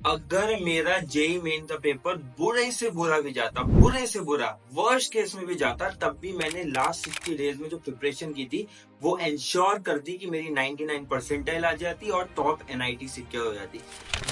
अगर मेरा JEE main का पेपर बुरे से बुरा भी जाता, बुरे से बुरा वर्स्ट केस में भी जाता, तब भी मैंने लास्ट 60 डेज में जो प्रिपरेशन की थी वो इंश्योर कर दी कि मेरी 99 परसेंटाइल आ जाती और टॉप एनआईटी सिक्योर हो जाती।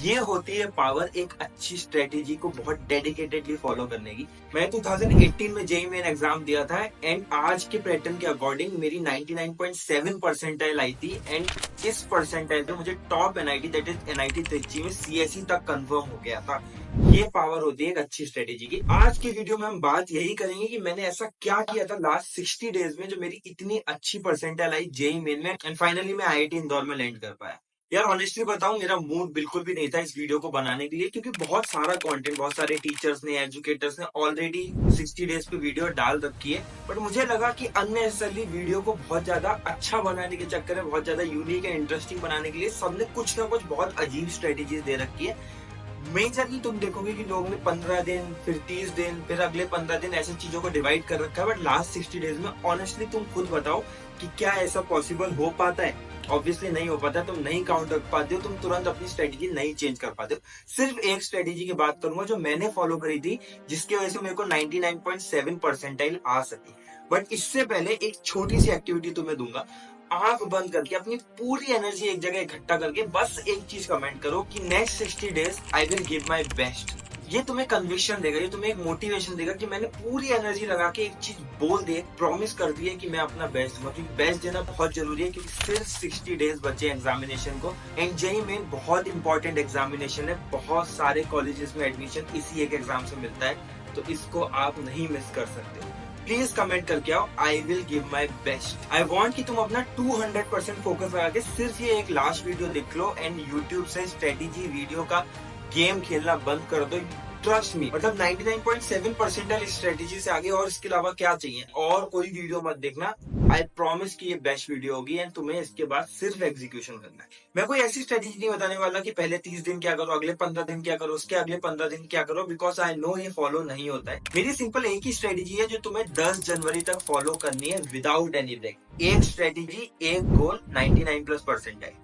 ये होती है पावर एक अच्छी स्ट्रेटेजी को बहुत डेडिकेटेडली फॉलो करने की। मैं 2018 में जेई मेन एग्जाम दिया था एंड आज के पैटर्न के अकॉर्डिंग मेरी 99.7 परसेंटाइल आई थी एंड इस परसेंटाइल पे मुझे top NIT that is NIT Trichy में सीएसई तक कंफर्म हो गया था। ये पावर होती है एक अच्छी स्ट्रेटेजी की। आज की वीडियो में हम बात यही करेंगे कि मैंने ऐसा क्या किया था लास्ट 60 डेज में जो मेरी इतनी अच्छी परसेंटाइल आई जेई मेन में एंड फाइनली मैं आईआईटी इंदौर में लैंड कर पाया। यार ऑनेस्टली बताऊं, मेरा मूड बिल्कुल भी नहीं था इस वीडियो को बनाने के लिए, क्योंकि बहुत सारा कंटेंट, बहुत सारे टीचर्स ने, एजुकेटर्स ने ऑलरेडी 60 डेज पे वीडियो डाल रखी है। बट मुझे लगा कि अननेसेसरली वीडियो को बहुत ज्यादा अच्छा बनाने के चक्कर में, बहुत ज्यादा यूनिक एंड इंटरेस्टिंग बनाने के लिए सबने कुछ ना कुछ बहुत अजीब स्ट्रेटेजीज दे रखी है। मेजरली तुम देखोगे कि लोगों ने 15 दिन, फिर 30 दिन, फिर अगले 15 दिन ऐसी चीजों को डिवाइड कर रखा है। बट लास्ट 60 डेज में ऑनेस्टली तुम खुद बताओ कि क्या ऐसा पॉसिबल हो पाता है? ऑब्वियसली नहीं हो पाता। तुम नहीं काउंट कर पाते हो, तुम तुरंत अपनी स्ट्रेटेजी नहीं चेंज कर पाते हो। सिर्फ एक स्ट्रेटेजी की बात करूंगा जो मैंने फॉलो करी थी, जिसकी वजह से मेरे को 99.7 परसेंटाइल आ सकी। बट इससे पहले एक छोटी सी एक्टिविटी तुम्हें दूंगा। आंख बंद करके अपनी पूरी एनर्जी एक जगह इकट्ठा करके बस एक चीज कमेंट करो कि next 60 days I will give my best. ये तुम्हें कन्विक्शन देगा, ये तुम्हें एक मोटिवेशन देगा कि मैंने पूरी एनर्जी लगा के एक चीज बोल दी, प्रॉमिस कर दी है कि मैं अपना बेस्ट दूंगा। क्योंकि बेस्ट देना बहुत जरूरी है, क्योंकि सिर्फ 60 डेज बचे एग्जामिनेशन को एंड जेई मेन बहुत इंपॉर्टेंट एग्जामिनेशन है। बहुत सारे कॉलेजेस में एडमिशन इसी एक एग्जाम से मिलता है, तो इसको आप नहीं मिस कर सकते। प्लीज कमेंट करके आओ, I will give my best. I want कि तुम अपना 200% फोकस लगा के सिर्फ ये एक लास्ट वीडियो देख लो एंड यूट्यूब से स्ट्रेटेजी वीडियो का गेम खेलना बंद कर दो। ट्रस्ट मी, मतलब 99.7 परसेंटाइल स्ट्रेटेजी से आगे और इसके अलावा क्या चाहिए? और कोई वीडियो मत देखना। आई प्रॉमिस कि ये बेस्ट वीडियो होगी एंड तुम्हें इसके बाद सिर्फ एग्जीक्यूशन करना है। मैं कोई ऐसी स्ट्रेटेजी नहीं बताने वाला कि पहले 30 दिन क्या करो, अगले 15 दिन क्या करो, उसके अगले 15 दिन क्या करो, बिकॉज आई नो ये फॉलो नहीं होता है। मेरी सिंपल एक ही स्ट्रेटेजी है जो तुम्हें 10 जनवरी तक फॉलो करनी है विदाउट एनी ब्रेक। एक स्ट्रेटेजी, एक गोल, 99+ परसेंटाइल।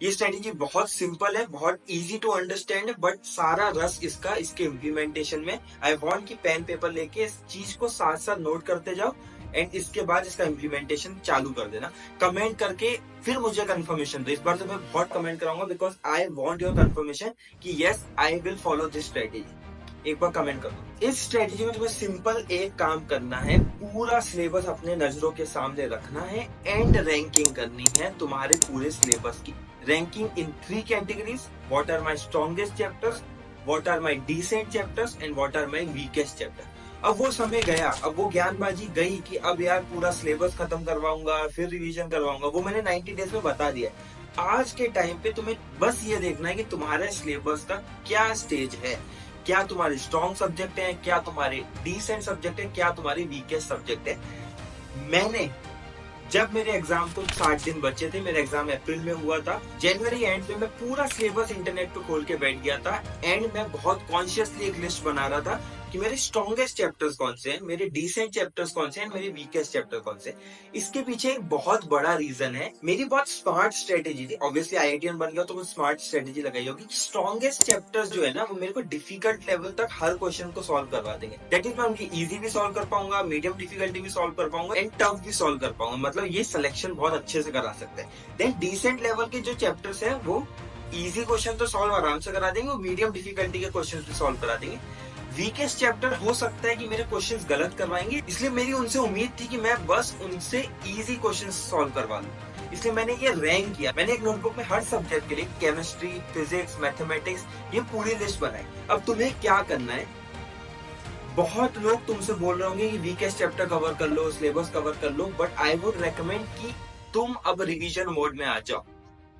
ये स्ट्रेटेजी बहुत सिंपल है, बहुत इजी टू अंडरस्टैंड है, बट सारा रस इसका इसके इम्प्लीमेंटेशन में। आई वांट कि पेन पेपर लेके इस चीज को साथ साथ नोट करते जाओ एंड इसके बाद इसका इम्प्लीमेंटेशन चालू कर देना। कमेंट करके फिर मुझे कंफर्मेशन दो। इस बार तो मैं बहुत कमेंट कराऊंगा because I want your confirmation कि yes I will follow this strategy. एक बार कमेंट कर दो। इस स्ट्रेटेजी में तुम्हें सिंपल एक काम करना है, पूरा सिलेबस अपने नजरों के सामने रखना है एंड रैंकिंग करनी है तुम्हारे पूरे सिलेबस की। Ranking in 3 categories, what are my strongest chapters, what are my decent chapters and what are my weakest chapter. अब वो समय गया, अब वो ज्ञानबाजी गई कि अब यार पूरा सिलेबस खत्म करवाऊंगा फिर रिवीजन करवाऊंगा। वो मैंने 90 डेज में बता दिया है। आज के टाइम पे तुम्हें बस ये देखना है कि तुम्हारे सिलेबस का क्या स्टेज है, क्या तुम्हारे स्ट्रॉन्ग सब्जेक्ट है, क्या तुम्हारे डिसेंट सब्जेक्ट है, क्या तुम्हारे वीकेस्ट सब्जेक्ट है। मैंने जब मेरे एग्जाम को 60 दिन बचे थे, मेरा एग्जाम अप्रैल में हुआ था, जनवरी एंड में मैं पूरा सिलेबस इंटरनेट पे खोल के बैठ गया था एंड मैं बहुत कॉन्शियसली एक लिस्ट बना रहा था कि मेरे स्ट्रॉन्गेस्ट चैप्टर्स कौन से हैं, मेरे डिसेंट चैप्टर्स कौन से हैं, मेरे वीकेस्ट चैप्टर कौन से। इसके पीछे एक बहुत बड़ा रीजन है, मेरी बहुत स्मार्ट स्ट्रेटेजी थी। ऑब्वियसली आईआईटीएन बन गया तो मैं स्मार्ट स्ट्रेटेजी लगाई होगी। स्ट्रॉन्गेस्ट चैप्टर्स जो है ना, वो मेरे को डिफिकल्ट लेवल तक हर क्वेश्चन को सॉल्व करवा देंगे। दैट इज मैं उनकी इजी भी सॉल्व कर पाऊंगा, मीडियम डिफिकल्टी भी सॉल्व कर पाऊंगा एंड टफ भी सॉल्व कर पाऊंगा। मतलब ये सिलेक्शन बहुत अच्छे से करा सकते हैं। देन डिसेंट लेवल के जो चैप्टर्स है वो इजी क्वेश्चन तो सॉल्व आराम से करा देंगे, वो मीडियम डिफिकल्टी के क्वेश्चन भी सॉल्व करा देंगे। वीकेस्ट चैप्टर हो सकता है कि मेरे क्वेश्चंस गलत करवाएंगे, इसलिए मेरी उनसे उम्मीद थी कि मैं बस उनसे इजी क्वेश्चंस सॉल्व करवा लूं। इसलिए मैंने ये रैंक किया। मैंने एक नोटबुक में हर सब्जेक्ट के लिए केमिस्ट्री, फिजिक्स, मैथमेटिक्स, ये पूरी लिस्ट बनाई। अब तुम्हें क्या करना है, बहुत लोग तुमसे बोल रहे होंगे कि वीकेस्ट चैप्टर कवर कर लो, सिलेबस कवर कर लो, बट आई वुड रेकमेंड कि तुम अब रिवीजन मोड में आ जाओ।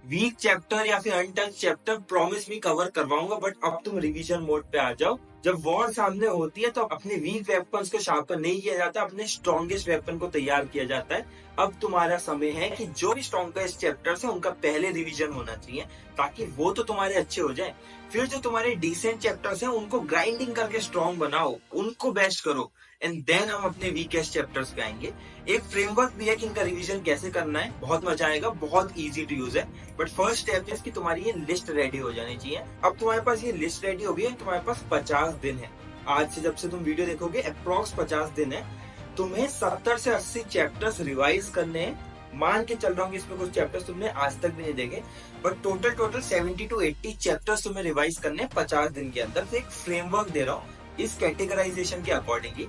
वीक चैप्टर या फिर untouch chapter promise me cover करवाऊंगा, बट अब तुम रिवीजन मोड पे आ जाओ। जब वॉर सामने होती है तो अपने वीक वेपन्स को शार्पन नहीं किया जाता, अपने स्ट्रॉन्गेस्ट वेपन को तैयार किया जाता है। अब तुम्हारा समय है कि जो भी स्ट्रॉन्गेस्ट चैप्टर्स है उनका पहले रिवीजन होना चाहिए, ताकि वो तो तुम्हारे अच्छे हो जाए। फिर जो तुम्हारे डिसेंट चैप्टर्स हैं उनको ग्राइंडिंग करके स्ट्रॉन्ग बनाओ, उनको बेस्ट करो, एंड देन हम अपने वीकेस्ट चैप्टर्स पे आएंगे। एक फ्रेमवर्क भी है कि इनका रिवीजन कैसे करना है, बहुत मजा आएगा, बहुत इजी टू यूज है। बट फर्स्ट स्टेप है कि तुम्हारी ये लिस्ट रेडी हो जानी चाहिए। अब तुम्हारे पास ये लिस्ट रेडी हो गई है, तुम्हारे पास 50 दिन है आज से, जब से तुम वीडियो देखोगे अप्रोक्स 50 दिन है। तुम्हें 70 से 80 चैप्टर्स रिवाइज करने हैं। मान के चल रहा हूँ इसमें कुछ चैप्टर्स तुमने आज तक भी नहीं देखे, बट टोटल 70 to 80 चैप्टर्स तुम्हें रिवाइज करने हैं 50 दिन के अंदर। तो एक फ्रेमवर्क दे रहा हूँ इस कैटेगराइजेशन के अकॉर्डिंगली।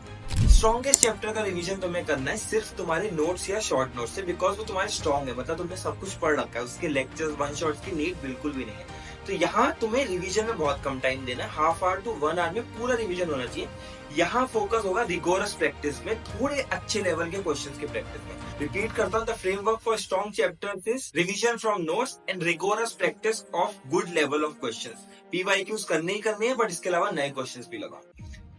स्ट्रॉन्गेस्ट चैप्टर का रिवीजन तुम्हें करना है सिर्फ तुम्हारे नोट्स या शॉर्ट नोट्स से, बिकॉज वो तुम्हारे स्ट्रॉन्ग है, मतलब तुमने सब कुछ पढ़ रखा है, उसके लेक्चर्स वन शॉट्स की नीड बिल्कुल भी नहीं है। तो यहाँ तुम्हें रिवीजन में बहुत कम टाइम देना है, हाफ आवर टू 1 आवर में पूरा रिवीजन होना चाहिए। यहाँ फोकस होगा रिगोरस प्रैक्टिस में, थोड़े अच्छे लेवल के क्वेश्चंस की प्रैक्टिस में। रिपीट करता हूँ, the framework for strong chapters is revision from notes and rigorous practice of good level of questions. PYQs करने ही करने हैं, बट इसके अलावा नए क्वेश्चंस भी लगाओ।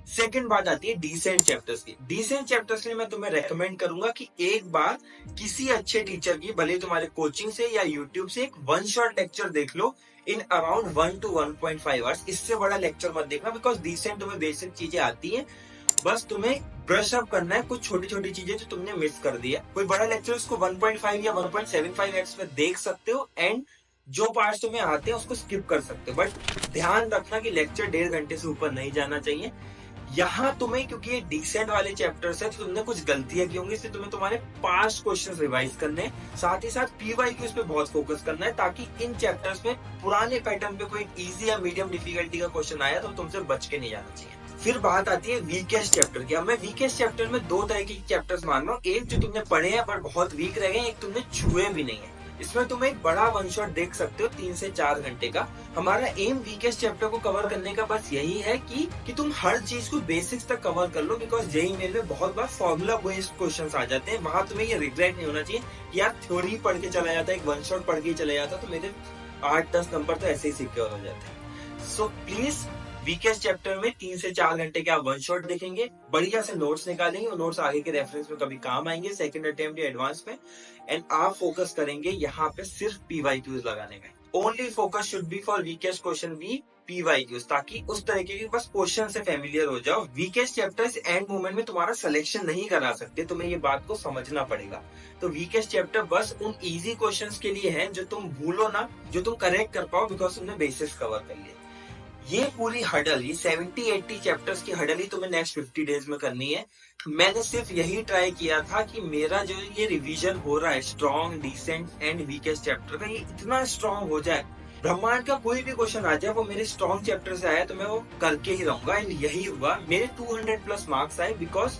सेकंड बात आती है डिसेंट चैप्टर्स की। डिसेंट चैप्टर्स के लिए मैं तुम्हें रेकमेंड करूंगा कि एक बार किसी अच्छे टीचर की, भले तुम्हारे कोचिंग से या यूट्यूब से, एक वन शॉट लेक्चर देख लो इन अराउंड 1 to 1.5 आवर्स। इससे बड़ा लेक्चर मत देखना, बिकॉज डिसेंट तुम्हें बेसिक चीजें आती हैं, बस तुम्हें ब्रश अप करना है कुछ छोटी छोटी चीजें जो तुमने मिस कर दी है। कोई बड़ा लेक्चर उसको 1.5 या 1.75x में देख सकते हो, एंड जो पार्ट्स तुम्हें आते हैं उसको स्किप कर सकते हो, बट ध्यान रखना कि लेक्चर 1.5 घंटे से ऊपर नहीं जाना चाहिए। यहाँ तुम्हें, क्योंकि ये डिसेंट वाले चैप्टर्स है, तो तुमने कुछ गलतियां की होंगी, इसलिए तुम्हें तुम्हारे पास्ट क्वेश्चंस रिवाइज करने हैं। साथ ही साथ पीवाईक्यूज पे बहुत फोकस करना है, ताकि इन चैप्टर्स में पुराने पैटर्न पे कोई इजी या मीडियम डिफिकल्टी का क्वेश्चन आया तो तुमसे बच के नहीं जाना चाहिए। फिर बात आती है वीकेस्ट चैप्टर की। अब मैं वीकेस्ट चैप्टर में 2 तरह के चैप्टर्स मान रहा हूँ, एक जो तुमने पढ़े हैं पर बहुत वीक रह गए, एक तुमने छुए भी नहीं है। इसमें तुम एक बड़ा वन शॉट देख सकते हो 3 से 4 घंटे का। हमारा एम वीकेस्ट चैप्टर को कवर करने का बस यही है कि तुम हर चीज को बेसिक्स तक कवर कर लो, बिकॉज जेईई मेन में बहुत बार फॉर्मूला बेस्ड क्वेश्चंस आ जाते हैं। वहां तुम्हें ये रिग्रेट नहीं होना चाहिए कि यार थ्योरी पढ़ के चला जाता है, एक वन शॉट पढ़ के चला जाता, तो मेरे 8-10 नंबर तो ऐसे ही सिक्योर हो जाते हैं। सो प्लीज वीकेस्ट चैप्टर में 3 से 4 घंटे के आप वन शॉट देखेंगे, बढ़िया से नोट्स निकालेंगे, वो नोट्स आगे के रेफरेंस में कभी काम आएंगे सेकंड अटेम्प्ट या एडवांस में, एंड आप फोकस करेंगे यहाँ पे सिर्फ पीवाईक्यूज लगाने का। Only focus should be for weakest question be PYQs, ताकि उस तरीके के बस क्वेश्चन से फेमिलियर हो जाओ। वीकेस्ट चैप्टर्स एंड मोमेंट में तुम्हारा सिलेक्शन नहीं करा सकते, तुम्हें ये बात को समझना पड़ेगा। तो वीकेस्ट चैप्टर बस उन इजी क्वेश्चंस के लिए है जो तुम भूलो ना, जो तुम करेक्ट कर पाओ, बिकॉज तुमने बेसिस कवर कर लिए। ये पूरी हडल, ये 70-80 चैप्टर्स की हडल ही तुम्हें नेक्स्ट 50 डेज में करनी है। मैंने सिर्फ यही ट्राई किया था कि मेरा जो ये रिवीजन हो रहा है strong, decent and weakest chapter का, ये इतना स्ट्रॉन्ग हो जाए, ब्रह्मांड का कोई भी क्वेश्चन आ जाए वो मेरे स्ट्रॉन्ग चैप्टर से आया तो मैं वो करके ही रहूंगा। एंड यही हुआ, मेरे 200+ मार्क्स आए, बिकॉज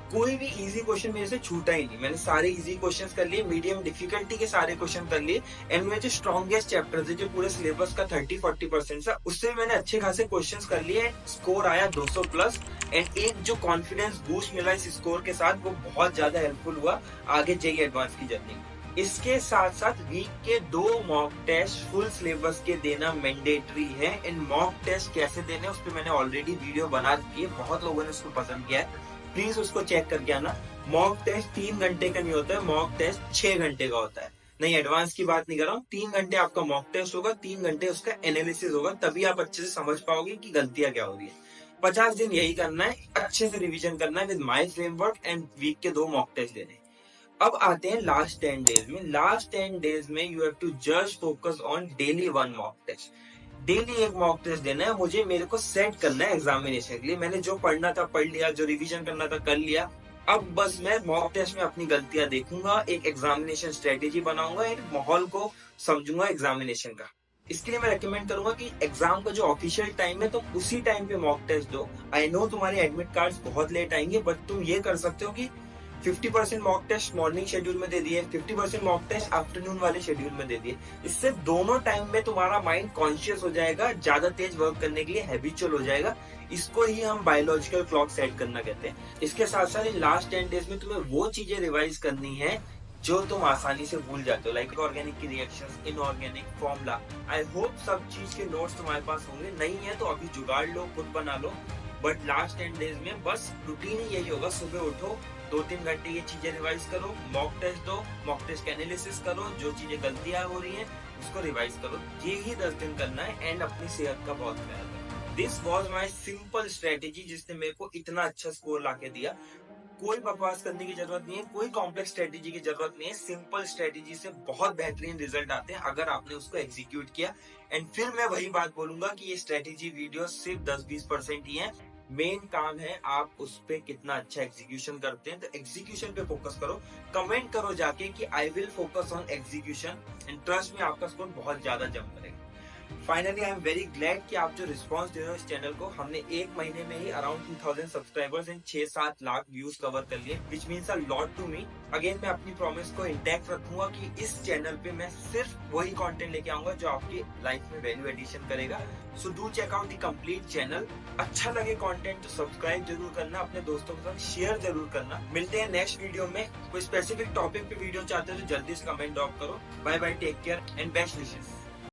कोई भी इजी क्वेश्चन मेरे से छूटा ही नहीं। मैंने सारे इजी क्वेश्चंस कर लिए, मीडियम डिफिकल्टी के सारे क्वेश्चन कर लिए, एंड मेरे जो स्ट्रॉन्गेस्ट चैप्टर्स है, जो पूरे सिलेबस का 30-40% था, उससे मैंने अच्छे खासे क्वेश्चंस कर लिए। स्कोर आया 200+, एंड एक जो कॉन्फिडेंस बूस्ट मिला इस स्कोर के साथ, वो बहुत ज्यादा हेल्पफुल हुआ आगे जेईई एडवांस की जर्नी। इसके साथ साथ वीक के 2 मॉक टेस्ट फुल सिलेबस के देना मैंडेटरी है। इन मॉक टेस्ट कैसे देने उस पर मैंने ऑलरेडी वीडियो बना दी है, बहुत लोगों ने उसको पसंद किया है, प्लीज उसको चेक करके आना। मॉक टेस्ट 3 घंटे का नहीं होता है, मॉक टेस्ट 6 घंटे का होता है। नहीं, एडवांस की बात नहीं कर रहा हूँ, 3 घंटे आपका मॉक टेस्ट होगा, 3 घंटे उसका एनालिसिस होगा, तभी आप अच्छे से समझ पाओगे कि गलतियां क्या हो रही है। 50 दिन यही करना है, अच्छे से रिवीजन करना है with my framework, and week के 2 मॉक टेस्ट देने। अब आते हैं लास्ट 10 डेज में। लास्ट 10 डेज में you have to just focus on daily 1 mock test. Daily एक मॉक टेस्ट देना है मुझे, मेरे को सेट करना है एग्जामिनेशन के लिए। मैंने जो पढ़ना था पढ़ लिया, जो रिवीजन करना था कर लिया, अब बस मैं मॉक टेस्ट में अपनी गलतियां देखूंगा, एक एग्जामिनेशन स्ट्रेटेजी बनाऊंगा, एक माहौल को समझूंगा एग्जामिनेशन का। इसके लिए मैं रेकमेंड करूंगा कि एग्जाम का जो ऑफिशियल टाइम है, तो उसी टाइम पे मॉक टेस्ट दो। आई नो तुम्हारे एडमिट कार्ड्स बहुत लेट आएंगे, बट तुम ये कर सकते हो कि 50% मॉक टेस्ट मॉर्निंग शेड्यूल में दे दिए, 50% मॉक टेस्ट आफ्टरनून वाले शेड्यूल में दे दिए। इससे दोनों टाइम में तुम्हारा माइंड कॉन्शियस हो जाएगा, ज्यादा तेज वर्क करने के लिए हैबिचुअल हो जाएगा। इसको ही हम बायोलॉजिकल क्लॉक सेट करना कहते हैं। इसके साथ साथ लास्ट 10 डेज में तुम्हें वो चीजें रिवाइज करनी है जो तुम आसानी से भूल जाते हो, लाइक ऑर्गेनिक की reactions, inorganic, formula. I hope सब चीज के नोट्स तुम्हारे पास होंगे, नहीं है तो अभी जुगाड़ लो, खुद बना लो। बट लास्ट 10 डेज में बस रूटीन ही यही होगा, सुबह उठो, 2-3 घंटे ये चीजें रिवाइज करो, मॉक टेस्ट दो, मॉक टेस्ट का एनालिसिस करो, जो चीजें गलतियां हो रही हैं उसको रिवाइज करो। ये ही 10 दिन करना है एंड अपनी सेहत का बहुत ख्याल रखो। This was my simple strategy जिसने मेरे को इतना अच्छा स्कोर ला के दिया। कोई बकवास करने की जरूरत नहीं है, कोई कॉम्प्लेक्स स्ट्रेटेजी की जरूरत नहीं है। सिंपल स्ट्रेटेजी से बहुत बेहतरीन रिजल्ट आते हैं अगर आपने उसको एग्जीक्यूट किया। एंड फिर मैं वही बात बोलूंगा कि ये स्ट्रेटेजी वीडियो सिर्फ 10-20% ही है। मेन काम है आप उस पे कितना अच्छा एग्जीक्यूशन करते हैं। तो एग्जीक्यूशन पे फोकस करो। कमेंट करो जाके कि I will focus on execution and trust में आपका स्कोर बहुत ज्यादा जंप करेगा। Finally I am very glad कि आप जो रिस्पांस दे रहे हो इस चैनल को। हमने एक महीने में ही around 2000 subscribers and 6-7 lakh views cover कर लिए, which means a lot to me. Again मैं अपनी प्रॉमिस को इंटैक्ट रखूंगा कि इस चैनल पे मैं सिर्फ वही कंटेंट लेके आऊंगा जो आपकी लाइफ में वैल्यू एडिशन करेगा। So do check out the complete channel. अच्छा लगे कंटेंट तो सब्सक्राइब जरूर करना, अपने दोस्तों के साथ शेयर जरूर करना। मिलते हैं नेक्स्ट वीडियो में। कोई स्पेसिफिक टॉपिक पे वीडियो चाहते हो तो जल्दी से कमेंट ड्रॉप करो। Bye bye, take care and best wishes.